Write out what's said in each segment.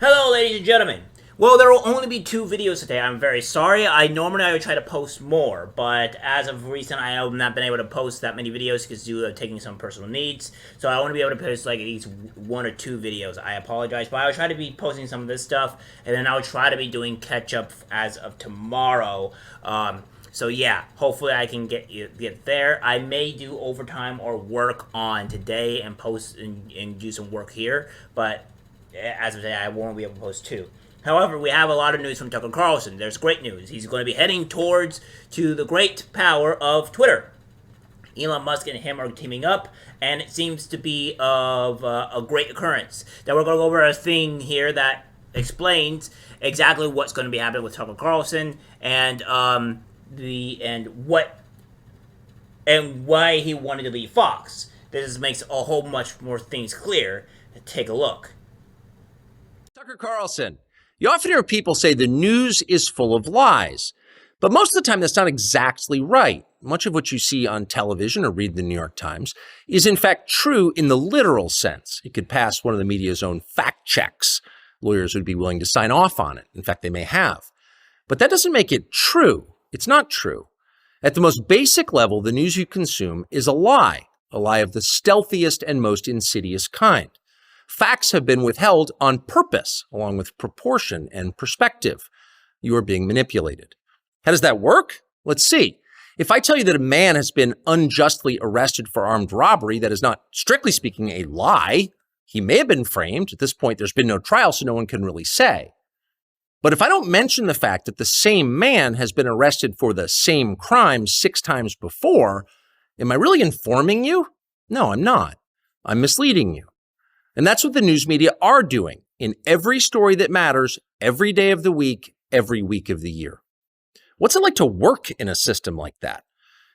Hello, ladies and gentlemen. Well, there will only be two videos today. I'm very sorry. Normally I would try to post more, but as of recent, I have not been able to post that many videos because due to taking some personal needs. So I want to be able to post like at least one or two videos. I apologize, but I will try to be posting some of this stuff, and then I'll try to be doing catch up as of tomorrow. So yeah, hopefully I can get there. I may do overtime or work on today and post and do some work here, but as of today, I won't be able to post two. However, we have a lot of news from Tucker Carlson. There's great news. He's going to be heading towards to the great power of Twitter. Elon Musk and him are teaming up, and it seems to be of a great occurrence. Now we're going to go over a thing here that explains exactly what's going to be happening with Tucker Carlson and why he wanted to leave Fox. This makes a whole much more things clear. Take a look. Tucker Carlson. You often hear people say the news is full of lies, but most of the time that's not exactly right. Much of what you see on television or read the New York Times is in fact true in the literal sense. It could pass one of the media's own fact checks. Lawyers would be willing to sign off on it. In fact, they may have. But that doesn't make it true. It's not true. At the most basic level, the news you consume is a lie of the stealthiest and most insidious kind. Facts have been withheld on purpose, along with proportion and perspective. You are being manipulated. How does that work? Let's see. If I tell you that a man has been unjustly arrested for armed robbery, that is not, strictly speaking, a lie. He may have been framed. At this point, there's been no trial, so no one can really say. But if I don't mention the fact that the same man has been arrested for the same crime 6 times before, am I really informing you? No, I'm not. I'm misleading you. And that's what the news media are doing in every story that matters, every day of the week, every week of the year. What's it like to work in a system like that?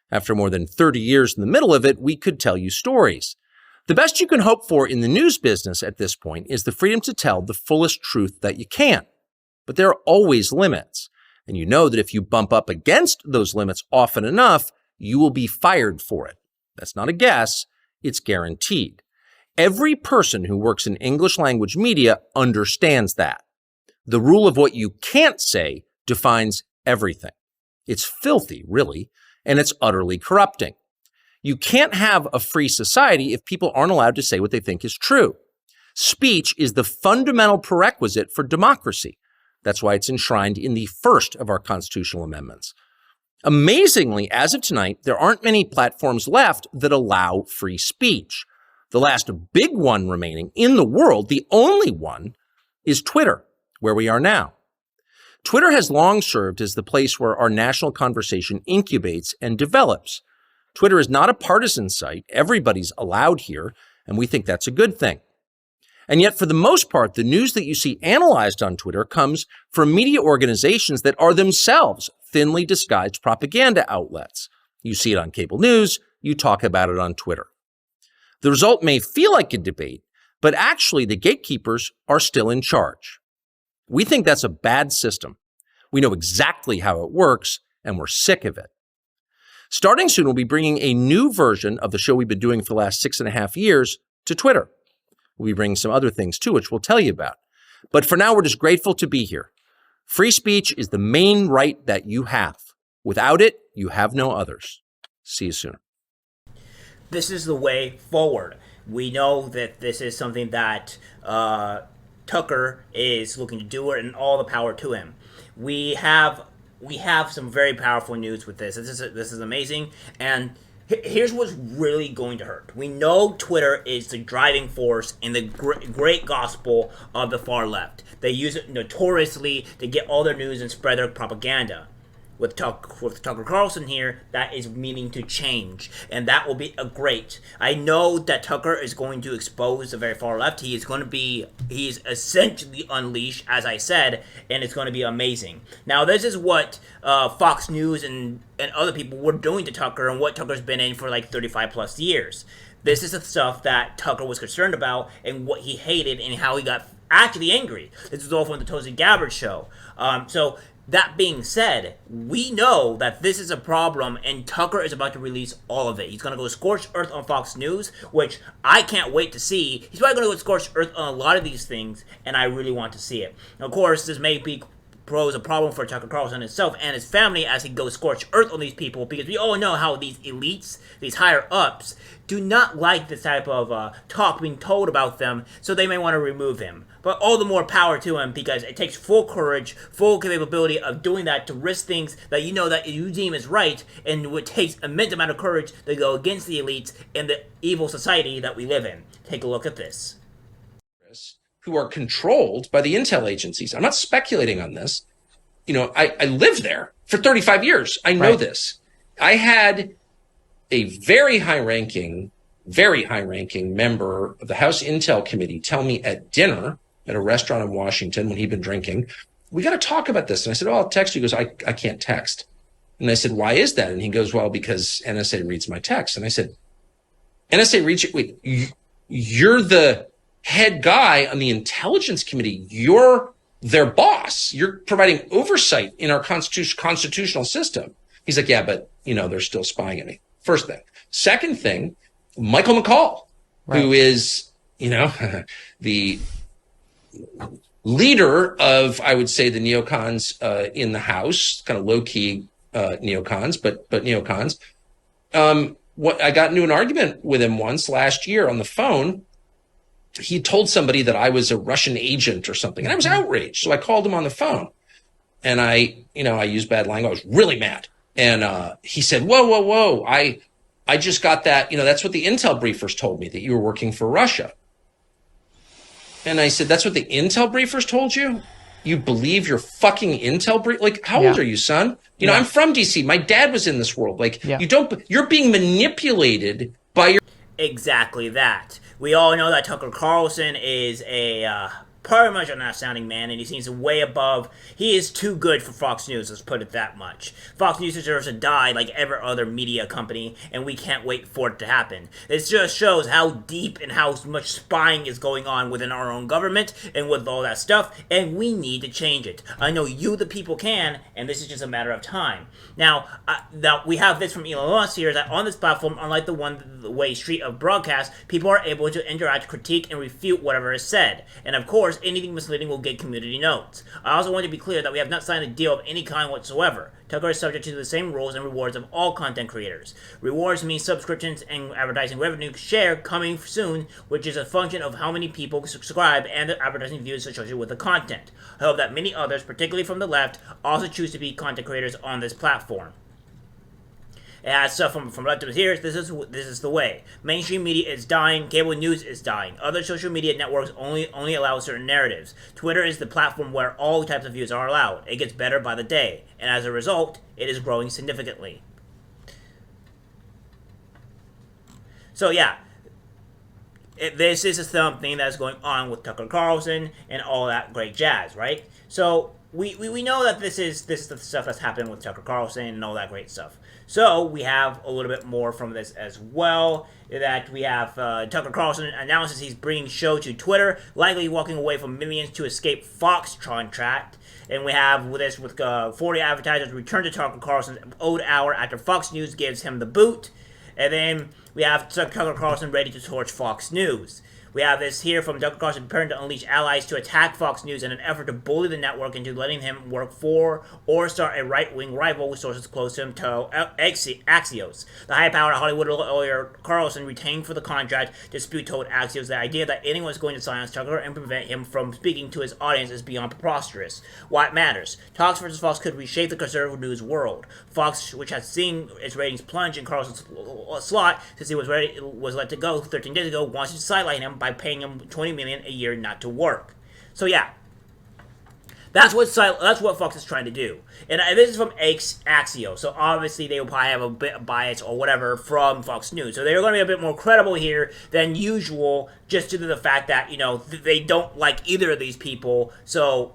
After more than 30 years in the middle of it, we could tell you stories. The best you can hope for in the news business at this point is the freedom to tell the fullest truth that you can. But there are always limits. And you know that if you bump up against those limits often enough, you will be fired for it. That's not a guess, it's guaranteed. Every person who works in English language media understands that. The rule of what you can't say defines everything. It's filthy, really, and it's utterly corrupting. You can't have a free society if people aren't allowed to say what they think is true. Speech is the fundamental prerequisite for democracy. That's why it's enshrined in the first of our constitutional amendments. Amazingly, as of tonight, there aren't many platforms left that allow free speech. The last big one remaining in the world, the only one, is Twitter, where we are now. Twitter has long served as the place where our national conversation incubates and develops. Twitter is not a partisan site. Everybody's allowed here, and we think that's a good thing. And yet, for the most part, the news that you see analyzed on Twitter comes from media organizations that are themselves thinly disguised propaganda outlets. You see it on cable news, you talk about it on Twitter. The result may feel like a debate, but actually the gatekeepers are still in charge. We think that's a bad system. We know exactly how it works, and we're sick of it. Starting soon, we'll be bringing a new version of the show we've been doing for the last 6.5 years to Twitter. We'll be bringing some other things too, which we'll tell you about. But for now, we're just grateful to be here. Free speech is the main right that you have. Without it, you have no others. See you soon. This is the way forward. We know that this is something that Tucker is looking to do, and all the power to him. We have some very powerful news with this. This is amazing, and here's what's really going to hurt. We know Twitter is the driving force in the great gospel of the far left. They use it notoriously to get all their news and spread their propaganda. With Tucker Carlson here, that is meaning to change, and that will be a great. I know that Tucker is going to expose the very far left. He is essentially unleashed, as I said, and it's going to be amazing. Now, this is what Fox News and other people were doing to Tucker, and what Tucker's been in for like 35 plus years. This is the stuff that Tucker was concerned about, and what he hated, and how he got actually angry. This was all from the Tulsi Gabbard show. So That being said, we know that this is a problem, and Tucker is about to release all of it. He's going to go scorched earth on Fox News, which I can't wait to see. He's probably going to go scorched earth on a lot of these things, and I really want to see it. Of course, this may be pose a problem for Tucker Carlson himself and his family as he goes scorched earth on these people, because we all know how these elites, these higher ups, do not like this type of talk being told about them, so they may want to remove him. But all the more power to him, because it takes full courage, full capability of doing that to risk things that you know that you deem is right, and it takes immense amount of courage to go against the elites and the evil society that we live in. Take a look at this. Who are controlled by the intel agencies. I'm not speculating on this. I lived there for 35 years. I know this. I had a very high-ranking member of the House Intel Committee tell me at dinner at a restaurant in Washington when he'd been drinking, we got to talk about this. And I said, oh, I'll text you. He goes, I can't text. And I said, why is that? And he goes, well, because NSA reads my text. And I said, NSA reads it? Wait, you're the head guy on the Intelligence Committee. You're their boss. You're providing oversight in our constitutional system. He's like, yeah, but, they're still spying on me. First thing. Second thing, Michael McCall, who is, the leader of, I would say, the neocons in the House, kind of low-key neocons, but neocons. I got into an argument with him once last year on the phone. He told somebody that I was a Russian agent or something, and I was outraged. So I called him on the phone, and I used bad language. I was really mad. And he said, whoa. I just got that. That's what the intel briefers told me, that you were working for Russia. And I said, that's what the intel briefers told you? You believe your fucking intel brief? Like, how old are you, son? I'm from DC. My dad was in this world. Like, you're being manipulated by your. Exactly that. We all know that Tucker Carlson is a pretty much an outstanding man, and he seems way above. He is too good for Fox News, let's put it that much. Fox News deserves to die like every other media company, and we can't wait for it to happen. It just shows how deep and how much spying is going on within our own government and with all that stuff, and we need to change it. I know you, the people, can, and this is just a matter of time. Now we have this from Elon Musk here, that on this platform, unlike the one-way street of broadcast, people are able to interact, critique, and refute whatever is said. And of course, anything misleading will get community notes. I also want to be clear that we have not signed a deal of any kind whatsoever. Tucker is subject to the same rules and rewards of all content creators. Rewards mean subscriptions and advertising revenue share coming soon, which is a function of how many people subscribe and the advertising views associated with the content. I hope that many others, particularly from the left, also choose to be content creators on this platform. It has stuff from leftists here. This is the way. Mainstream media is dying. Cable news is dying. Other social media networks only allow certain narratives. Twitter is the platform where all types of views are allowed. It gets better by the day, and as a result, it is growing significantly. So yeah, this is something that's going on with Tucker Carlson and all that great jazz, right? So we know that this is the stuff that's happening with Tucker Carlson and all that great stuff. So we have a little bit more from this as well, that we have Tucker Carlson announces he's bringing show to Twitter, likely walking away from millions to escape Fox contract. And we have this with 40 advertisers return to Tucker Carlson's old hour after Fox News gives him the boot. And then we have Tucker Carlson ready to torch Fox News. We have this here from Tucker Carlson preparing to unleash allies to attack Fox News in an effort to bully the network into letting him work for or start a right-wing rival with sources close to him to Axios. The high-powered Hollywood lawyer Carlson retained for the contract dispute told Axios the idea that anyone is going to silence Tucker and prevent him from speaking to his audience is beyond preposterous. What matters? Talks versus Fox could reshape the conservative news world. Fox, which has seen its ratings plunge in Carlson's slot since he was let to go 13 days ago, wants to sideline him by paying him $20 million a year not to work. So yeah, that's what Fox is trying to do. And this is from Axios, so obviously they will probably have a bit of bias or whatever from Fox News. So they're going to be a bit more credible here than usual, just due to the fact that they don't like either of these people. So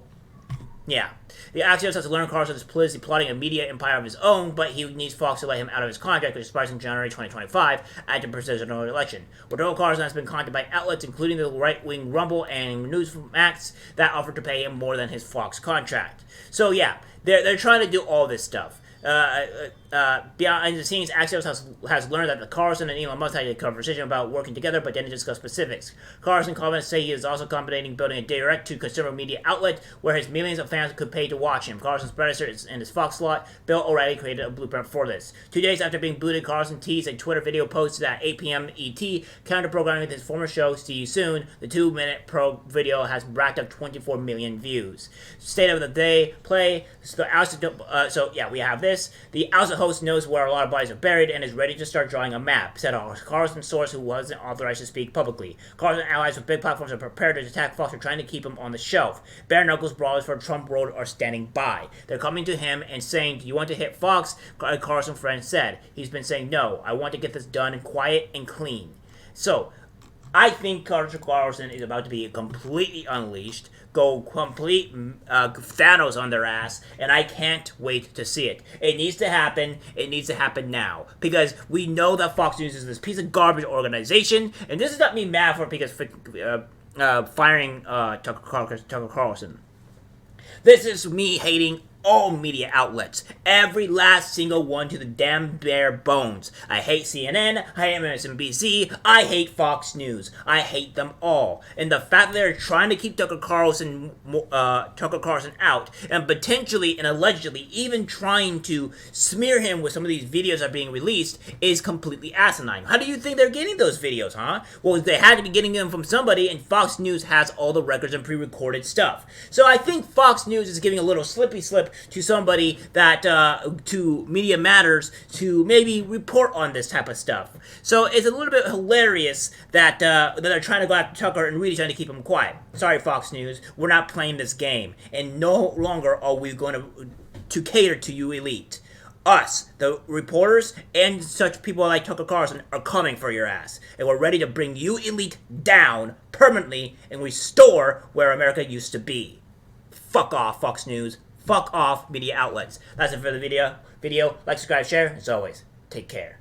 Yeah. The Axios has learned Carlson is politically plotting a media empire of his own, but he needs Fox to let him out of his contract, which expires in January 2025 at the presidential election. Rodolfo Carlson has been contacted by outlets, including the right-wing Rumble and Newsmax, that offered to pay him more than his Fox contract. So yeah, they're trying to do all this stuff. Behind the scenes, Axios has learned that the Carlson and Elon Musk had a conversation about working together, but didn't discuss specifics. Carlson comments say he is also contemplating building a direct-to-consumer media outlet where his millions of fans could pay to watch him. Carlson's predecessor in his Fox slot, Bill O'Reilly, created a blueprint for this. 2 days after being booted, Carlson teased a Twitter video posted at 8 p.m. ET, counter-programming with his former show, See You Soon. The 2-minute pro video has racked up 24 million views. State of the day play. So yeah, we have this. The Ousted host knows where a lot of bodies are buried and is ready to start drawing a map, said a Carlson source who wasn't authorized to speak publicly. Carlson allies with big platforms are prepared to attack Fox for trying to keep him on the shelf. Bare knuckles brawlers for Trump Road are standing by. They're coming to him and saying, "Do you want to hit Fox?" A Carlson friend said. He's been saying, "No, I want to get this done and quiet and clean." So, I think Carlson is about to be completely unleashed, go complete Thanos on their ass, and I can't wait to see it. It needs to happen. It needs to happen now. Because we know that Fox News is this piece of garbage organization, and this has got me mad for because firing Tucker Carlson. This is me hating all media outlets. Every last single one to the damn bare bones. I hate CNN, I hate MSNBC, I hate Fox News. I hate them all. And the fact that they're trying to keep Tucker Carlson out, and potentially and allegedly even trying to smear him with some of these videos that are being released, is completely asinine. How do you think they're getting those videos, huh? Well, they had to be getting them from somebody, and Fox News has all the records and pre-recorded stuff. So I think Fox News is giving a little slippy slip to somebody that, to Media Matters, to maybe report on this type of stuff. So it's a little bit hilarious that they're trying to go after Tucker and really trying to keep him quiet. Sorry, Fox News, we're not playing this game, and no longer are we going to cater to you elite. Us, the reporters, and such people like Tucker Carlson are coming for your ass, and we're ready to bring you elite down permanently and restore where America used to be. Fuck off, Fox News. Fuck off, media outlets. That's it for the video. Like, subscribe, share. As always, take care.